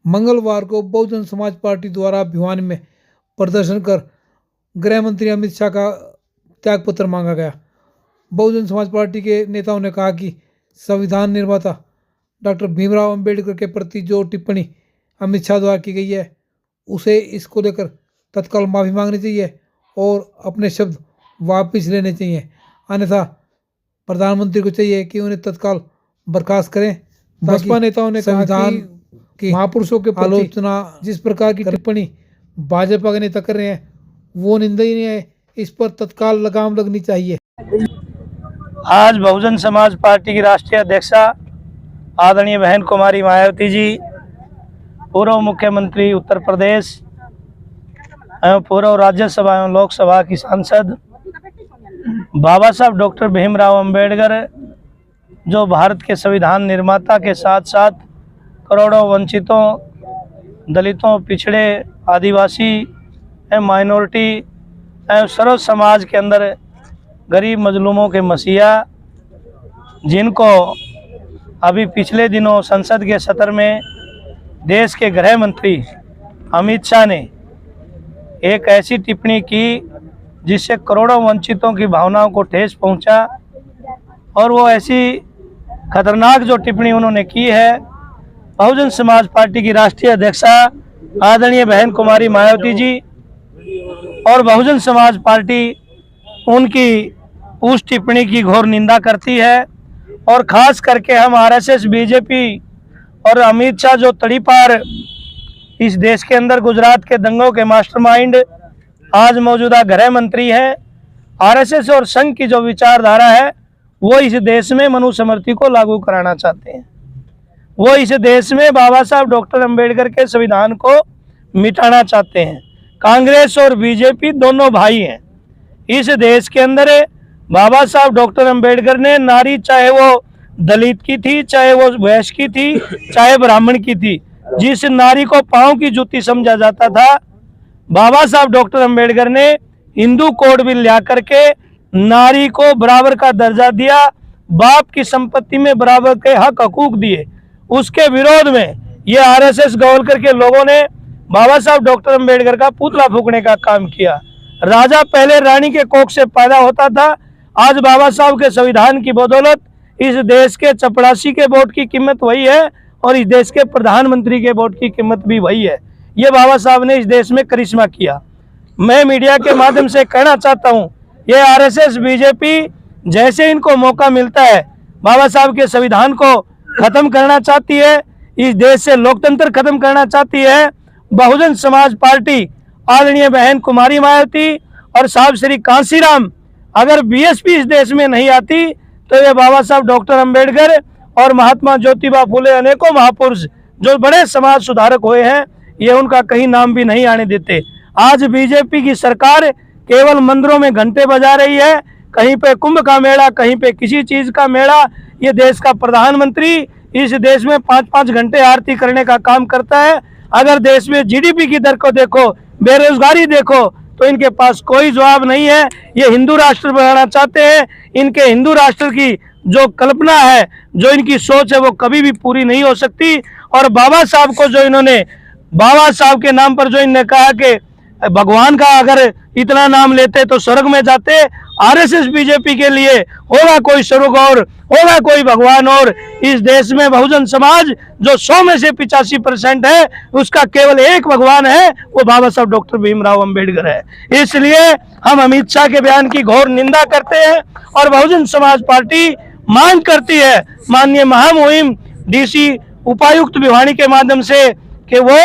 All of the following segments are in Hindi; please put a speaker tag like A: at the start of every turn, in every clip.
A: मंगलवार को बहुजन समाज पार्टी द्वारा भिवानी में प्रदर्शन कर गृह मंत्री अमित शाह का त्यागपत्र मांगा गया। बहुजन समाज पार्टी के नेताओं ने कहा कि संविधान निर्माता डॉक्टर भीमराव अंबेडकर के प्रति जो टिप्पणी अमित शाह द्वारा की गई है उसे इसको लेकर तत्काल माफ़ी मांगनी चाहिए और अपने शब्द वापस लेने चाहिए, अन्यथा प्रधानमंत्री को चाहिए कि उन्हें तत्काल बर्खास्त करें। बसपा नेताओं ने संविधान की महापुरुषों के आलोचना जिस प्रकार की टिप्पणी भाजपा के नेता कर रहे हैं वो निंदनीय है, इस पर तत्काल लगाम लगनी चाहिए।
B: आज बहुजन समाज पार्टी की राष्ट्रीय अध्यक्षा आदरणीय बहन कुमारी मायावती जी, पूर्व मुख्यमंत्री उत्तर प्रदेश एवं पूर्व राज्यसभा एवं लोकसभा की सांसद बाबा साहब डॉक्टर भीमराव अंबेडकर, जो भारत के संविधान निर्माता के साथ साथ करोड़ों वंचितों, दलितों, पिछड़े, आदिवासी एवं माइनॉरिटी एवं सर्व समाज के अंदर गरीब मजलूमों के मसीहा, जिनको अभी पिछले दिनों संसद के सत्र में देश के गृह मंत्री अमित शाह ने एक ऐसी टिप्पणी की जिससे करोड़ों वंचितों की भावनाओं को ठेस पहुंचा, और वो ऐसी खतरनाक जो टिप्पणी उन्होंने की है, बहुजन समाज पार्टी की राष्ट्रीय अध्यक्षा आदरणीय बहन कुमारी मायावती जी और बहुजन समाज पार्टी उनकी उस टिप्पणी की घोर निंदा करती है। और ख़ास करके हम आरएसएस, बीजेपी और अमित शाह जो तड़ीपार इस देश के अंदर गुजरात के दंगों के मास्टरमाइंड आज मौजूदा गृह मंत्री हैं, आरएसएस और संघ की जो विचारधारा है वो इस देश में मनुस्मृति को लागू कराना चाहते हैं। वो इस देश में बाबा साहब डॉक्टर अंबेडकर के संविधान को मिटाना चाहते हैं। कांग्रेस और बीजेपी दोनों भाई हैं। इस देश के अंदर बाबा साहब डॉक्टर अंबेडकर ने नारी, चाहे वो दलित की थी, चाहे वो वैश्य की थी, चाहे ब्राह्मण की थी, जिस नारी को पांव की जूती समझा जाता था, बाबा साहब डॉक्टर अंबेडकर ने हिंदू कोड बिल ला करके नारी को बराबर का दर्जा दिया, बाप की संपत्ति में बराबर के हक हकूक दिए। उसके विरोध में ये आरएसएस गोलकर के लोगों ने बाबा साहब डॉक्टर अंबेडकर का पुतला फूकने का काम किया। राजा पहले रानी के कोख से पैदा होता था, आज बाबा साहब के संविधान की बदौलत इस देश के चपरासी के वोट की कीमत वही है और इस देश के प्रधानमंत्री के वोट की कीमत भी वही है। ये बाबा साहब ने इस देश में करिश्मा किया। मैं मीडिया के माध्यम से कहना चाहता हूँ, ये आरएसएस, बीजेपी जैसे इनको मौका मिलता है बाबा साहब के संविधान को खत्म करना चाहती है, इस देश से लोकतंत्र खत्म करना चाहती है। बहुजन समाज पार्टी आदरणीय बहन कुमारी मायावती और साहब श्री कांसीराम, अगर बीएसपी इस देश में नहीं आती तो ये बाबा साहब डॉक्टर अंबेडकर और महात्मा ज्योतिबा फुले, अनेकों महापुरुष जो बड़े समाज सुधारक हुए हैं, ये उनका कहीं नाम भी नहीं आने देते। आज बीजेपी की सरकार केवल मंदिरों में घंटे बजा रही है, कहीं पे कुंभ का मेला, कहीं पे किसी चीज का मेला। ये देश का प्रधानमंत्री इस देश में 5-5 घंटे आरती करने का काम करता है। अगर देश में जीडीपी की दर को देखो, बेरोजगारी देखो, तो इनके पास कोई जवाब नहीं है। ये हिंदू राष्ट्र बनाना चाहते हैं। इनके हिंदू राष्ट्र की जो कल्पना है, जो इनकी सोच है, वो कभी भी पूरी नहीं हो सकती। और बाबा साहब को जो इन्होंने, बाबा साहब के नाम पर जो इन्होंने कहा कि भगवान का अगर इतना नाम लेते तो स्वर्ग में जाते, आरएसएस बीजेपी के लिए होगा कोई स्वर्ग और होगा कोई भगवान। और इस देश में बहुजन समाज जो 100 में से 85% है, उसका केवल एक भगवान है, वो बाबा साहब डॉक्टर भीमराव अंबेडकर है। इसलिए हम अमित शाह के बयान की घोर निंदा करते हैं और बहुजन समाज पार्टी मांग करती है माननीय महामहिम डीसी उपायुक्त भिवानी के माध्यम से कि वो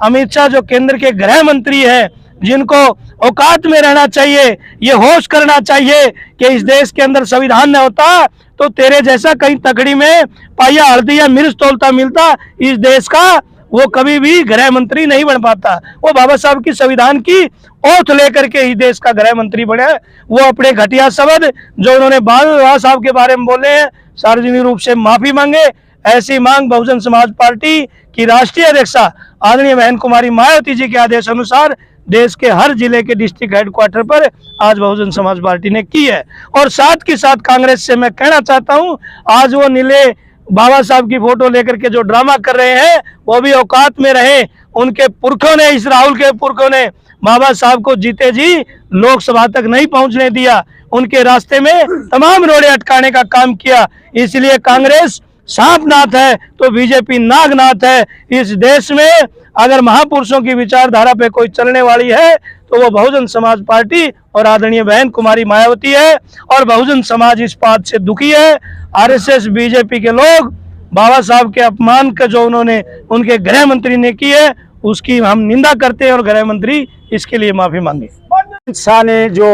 B: अमित शाह जो केंद्र के गृह मंत्री हैं, जिनको औकात में रहना चाहिए, ये होश करना चाहिए कि इस देश के अंदर संविधान न होता तो तेरे जैसा कहीं तकड़ी में पाया हल्दी या मिर्च तोलता मिलता इस देश का, वो कभी भी गृह मंत्री नहीं बन पाता। वो बाबा साहब की संविधान की ओथ लेकर के इस देश का गृह मंत्री बने। वो अपने घटिया शब्द जो उन्होंने बाबा साहब के बारे में बोले हैं, सार्वजनिक रूप से माफी मांगे। ऐसी मांग बहुजन समाज पार्टी की राष्ट्रीय अध्यक्षा आदरणीय बहन कुमारी मायावती जी के आदेश अनुसार देश के हर जिले के डिस्ट्रिक्ट हेडक्वार्टर पर आज बहुजन समाज पार्टी ने की है। और साथ के साथ कांग्रेस से मैं कहना चाहता हूं, आज वो नीले बाबा साहब की फोटो लेकर के जो ड्रामा कर रहे हैं वो भी औकात में रहे। उनके पुरखों ने, इस राहुल के पुरखों ने बाबा साहब को जीते जी लोकसभा तक नहीं पहुंचने दिया, उनके रास्ते में तमाम रोड़े अटकाने का काम किया। इसलिए कांग्रेस सांपनाथ है तो बीजेपी नागनाथ है। इस देश में अगर महापुरुषों की विचारधारा पे कोई चलने वाली है तो वो बहुजन समाज पार्टी और आदरणीय बहन कुमारी मायावती है। और बहुजन समाज इस बात से दुखी है, आरएसएस बीजेपी के लोग बाबा साहब के अपमान का जो उन्होंने उनके गृह मंत्री ने की है उसकी हम निंदा करते हैं और गृह मंत्री इसके लिए माफी मांगे।
C: अमित शाह ने जो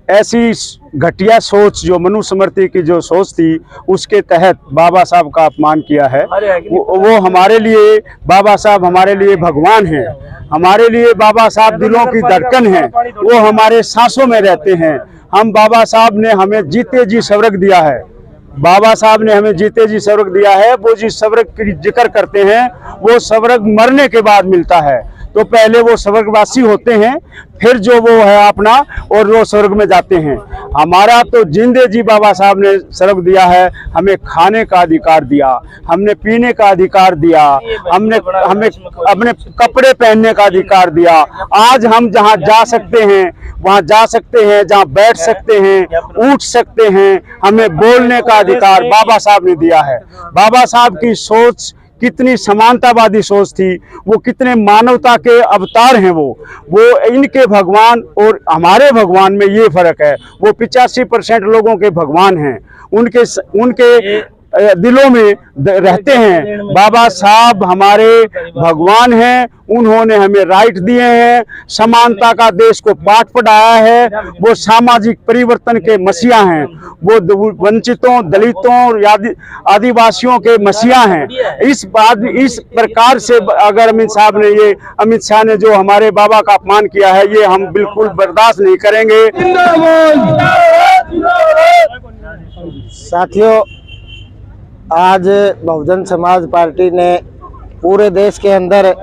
C: ऐसी घटिया सोच, जो मनुस्मृति की जो सोच थी, उसके तहत बाबा साहब का अपमान किया है। वो हमारे लिए, बाबा साहब हमारे लिए भगवान हैं, हमारे लिए बाबा साहब दिलों की धड़कन है, वो हमारे सांसों में रहते हैं। हम बाबा साहब ने हमें जीते जी स्वर्ग दिया है, बाबा साहब ने हमें जीते जी स्वर्ग दिया है। वो जिस स्वर्ग की जिक्र करते हैं वो स्वर्ग मरने के बाद मिलता है, तो पहले वो स्वर्गवासी होते हैं, फिर जो वो है अपना और वो स्वर्ग में जाते हैं। हमारा तो जिंदे जी बाबा साहब ने स्वर्ग दिया है, हमें खाने का अधिकार दिया, हमने पीने का अधिकार दिया, हमें अपने कपड़े पहनने का अधिकार दिया। आज हम जहाँ जा सकते हैं वहाँ जा सकते हैं, जहाँ बैठ सकते हैं, उठ सकते हैं, हमें बोलने का अधिकार बाबा साहब ने दिया है। बाबा साहब की सोच कितनी समानतावादी सोच थी, वो कितने मानवता के अवतार हैं। वो इनके भगवान और हमारे भगवान में ये फर्क है, वो 85% लोगों के भगवान हैं, उनके दिलों में रहते हैं। बाबा साहब हमारे भगवान हैं, उन्होंने हमें राइट दिए हैं, समानता का देश को पाठ पढ़ाया है, वो सामाजिक परिवर्तन के मसीहा हैं, वो वंचितों, दलितों, आदिवासियों के मसीहा हैं। इस प्रकार से अगर अमित शाह ने जो हमारे बाबा का अपमान किया है, ये हम बिल्कुल बर्दाश्त नहीं करेंगे।
D: साथियों, आज बहुजन समाज पार्टी ने पूरे देश के अंदर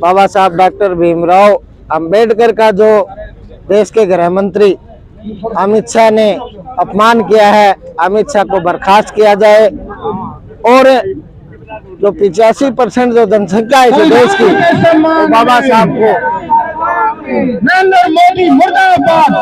D: बाबा साहब डॉक्टर भीमराव अंबेडकर का जो देश के गृह मंत्री अमित शाह ने अपमान किया है, अमित शाह को बर्खास्त किया जाए और जो 85% जो जनसंख्या है इस देश की, तो बाबा साहब को
E: नरेंद्र मोदी मुर्दाबाद।